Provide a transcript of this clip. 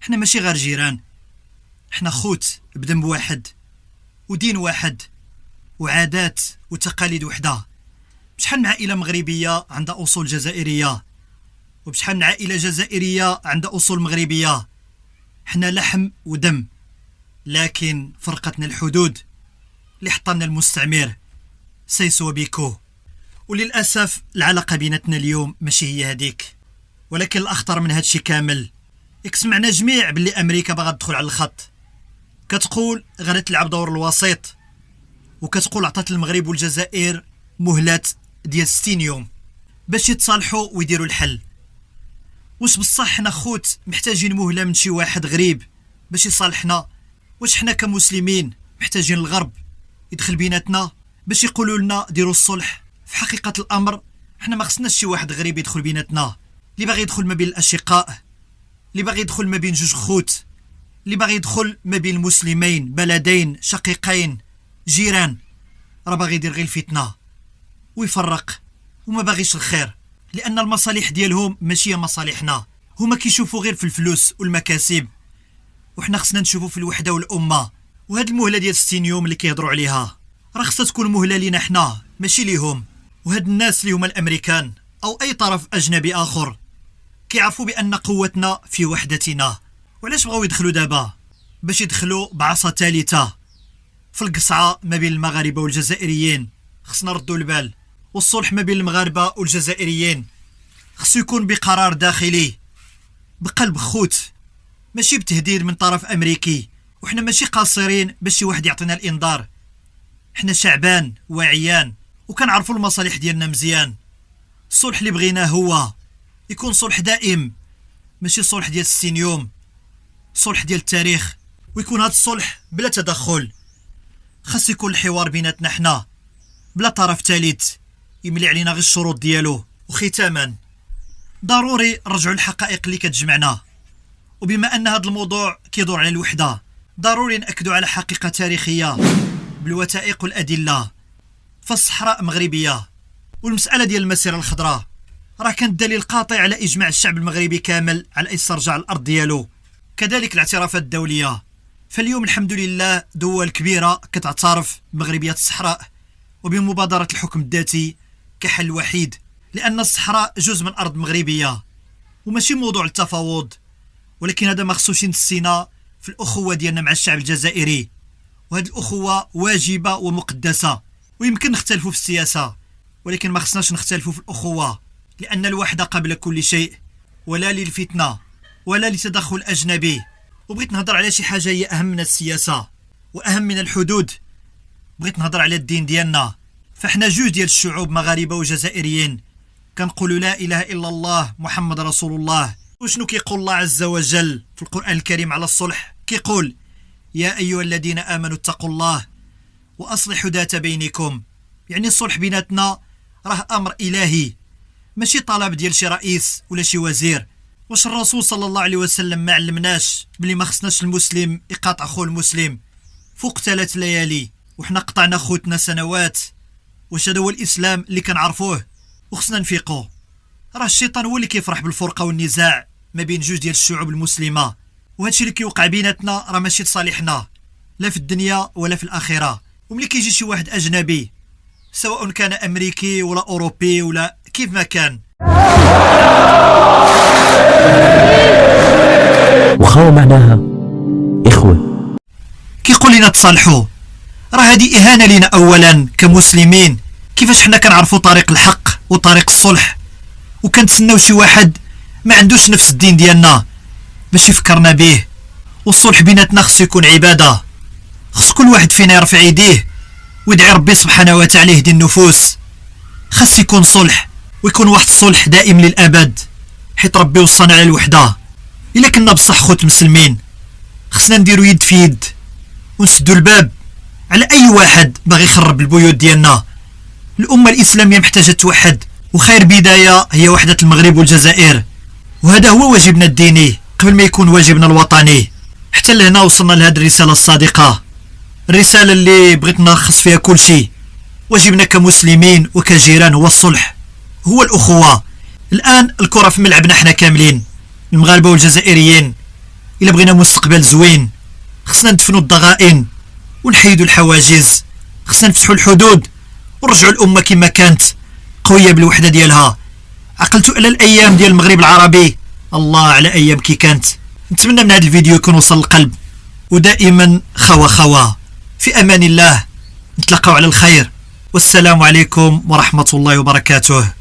حنا ماشي غير جيران، حنا خوت بدم واحد ودين واحد وعادات وتقاليد وحده. بشحال من عائله مغربيه عندها اصول جزائريه، وبشحال من عائله جزائريه عندها اصول مغربيه. حنا لحم ودم، لكن فرقتنا الحدود اللي حطنا المستعمر سيسو بيكو. وللاسف العلاقه بيناتنا اليوم ماشي هي هذيك، ولكن الاخطر من هادشي كامل سمعنا جميع باللي امريكا باغا تدخل على الخط، كتقول غادي تلعب دور الوسيط، وكتقول عطات المغرب والجزائر مهلات ديال 60 يوم باش يتصالحوا ويديروا الحل. واش بصح حنا خوت محتاجين مهله من شي واحد غريب باش يصالحنا؟ واش حنا كمسلمين محتاجين الغرب يدخل بيناتنا باش يقولوا لنا ديروا الصلح؟ في حقيقه الامر حنا ما خصناش شي واحد غريب يدخل بيناتنا، اللي باغي يدخل ما بين الاشقاء، اللي باغي يدخل ما بين جوج خوت، اللي باغي يدخل ما بين المسلمين، بلدين شقيقين جيران، راه باغي يدير غير الفتنه ويفرق وما باغيش الخير، لان المصالح ديالهم ماشي هي مصالحنا. هما كيشوفوا غير في الفلوس والمكاسب، وحنا خصنا نشوفوا في الوحده والامه. وهاد المهله ديال 60 يوم اللي كيهضروا عليها راه خصها تكون مهله لينا حنا ماشي ليهم. وهاد الناس اللي هما الامريكان او اي طرف اجنبي اخر كيعرفوا بان قوتنا في وحدتنا. وعلاش بغاو يدخلوا دابا؟ باش يدخلوا بعصا ثالثه في القصعه ما بين المغاربه والجزائريين. خصنا نردوا البال، والصلح ما بين المغاربه والجزائريين خصو يكون بقرار داخلي بقلب خوت، ماشي بتهديد من طرف امريكي. وحنا ماشي قاصرين باش شي واحد يعطينا الانذار، حنا شعبان واعيان وكنعرفوا المصالح ديالنا مزيان. الصلح اللي بغيناه هو يكون صلح دائم، ماشي صلح ديال 60 يوم، صلح ديال التاريخ. ويكون هذا الصلح بلا تدخل، خاص يكون الحوار بيناتنا حنا بلا طرف ثالث يملي علينا غير الشروط ديالو. وختاما ضروري نرجعوا الحقائق اللي كتجمعنا، وبما ان هذا الموضوع كيدور على الوحده ضروري ناكدوا على حقيقه تاريخيه بالوثائق والادله. فالصحراء مغربيه، والمساله ديال المسيره الخضراء راه كانت دليل قاطع على اجماع الشعب المغربي كامل على استرجاع الارض ديالو، كذلك الاعترافات الدوليه. فاليوم الحمد لله دول كبيره كتعترف بمغربيه الصحراء وبمبادره الحكم الذاتي كحل وحيد، لان الصحراء جزء من ارض مغربيه وماشي موضوع التفاوض. ولكن هذا ما خصوش ينسينا في الاخوه ديالنا مع الشعب الجزائري، وهذه الاخوه واجبه ومقدسه. ويمكن نختلفوا في السياسه، ولكن ما خصناش نختلفوا في الاخوه، لان الوحده قبل كل شيء، ولا للفتنه ولا لتدخل اجنبي. وبغيت نهضر على شي حاجه هي اهم من السياسه واهم من الحدود، بغيت نهضر على الدين ديالنا. فاحنا جوج ديال الشعوب مغاربه وجزائريين كنقولوا لا اله الا الله محمد رسول الله. وشنو كيقول الله عز وجل في القرآن الكريم على الصلح؟ كيقول يا أيها الذين آمنوا اتقوا الله وأصلحوا ذات بينكم. يعني الصلح بيناتنا راه أمر إلهي، ماشي طلب ديال شي رئيس ولا شي وزير. واش الرسول صلى الله عليه وسلم ما علمناش بلي ما خصناش المسلم يقاطع أخوه المسلم فوق 3 ليالي؟ وحنا قطعنا خوتنا سنوات. واش هذا هو الإسلام اللي كنعرفوه؟ وخصنا نفيقوا. راه الشيطان هو اللي كيفرح بالفرقه والنزاع ما بين جوج ديال الشعوب المسلمه، وهادشي اللي كيوقع بيناتنا راه ماشي لصالحنا لا في الدنيا ولا في الاخره. وملي كيجي شي واحد اجنبي سواء كان امريكي ولا اوروبي ولا كيف ما كان، وخاو معناها اخوه، كيقول لنا تصالحوا، راه هذه اهانه لينا اولا كمسلمين. كيفاش حنا كنعرفوا طريق الحق وطريق الصلح وكنتسناو شي واحد ما عندوش نفس الدين ديالنا باش يفكرنا به؟ والصلح بيناتنا خصو يكون عباده، خص كل واحد فينا يرفع يديه ويدعي ربي سبحانه وتعالى يهدي النفوس. خص يكون صلح، ويكون واحد الصلح دائم للابد، حيت ربي وصانا على الوحده. الا كنا بصح خوت مسلمين خصنا نديرو يد في يد ونسدو الباب على اي واحد باغي يخرب البيوت ديالنا. الامه الاسلاميه محتاجه توحد، وخير بدايه هي وحده المغرب والجزائر، وهذا هو واجبنا الديني قبل ما يكون واجبنا الوطني. حتى لهنا وصلنا لهذه الرساله الصادقه، الرساله اللي بغيت نلخص فيها كل شيء. واجبنا كمسلمين وكجيران هو الصلح، هو الاخوه. الان الكره في ملعبنا حنا كاملين، المغاربه والجزائريين. إلا بغينا مستقبل زوين خصنا ندفنوا الضغائن ونحيدوا الحواجز، خصنا نفتحوا الحدود ونرجعوا الأمة كما كانت قوية بالوحدة ديالها. عقلتوا على الأيام ديال المغرب العربي، الله على أيام كي كانت. نتمنى من هذا الفيديو يكون وصل للقلب، ودائما خوا في أمان الله، نتلاقاو على الخير، والسلام عليكم ورحمة الله وبركاته.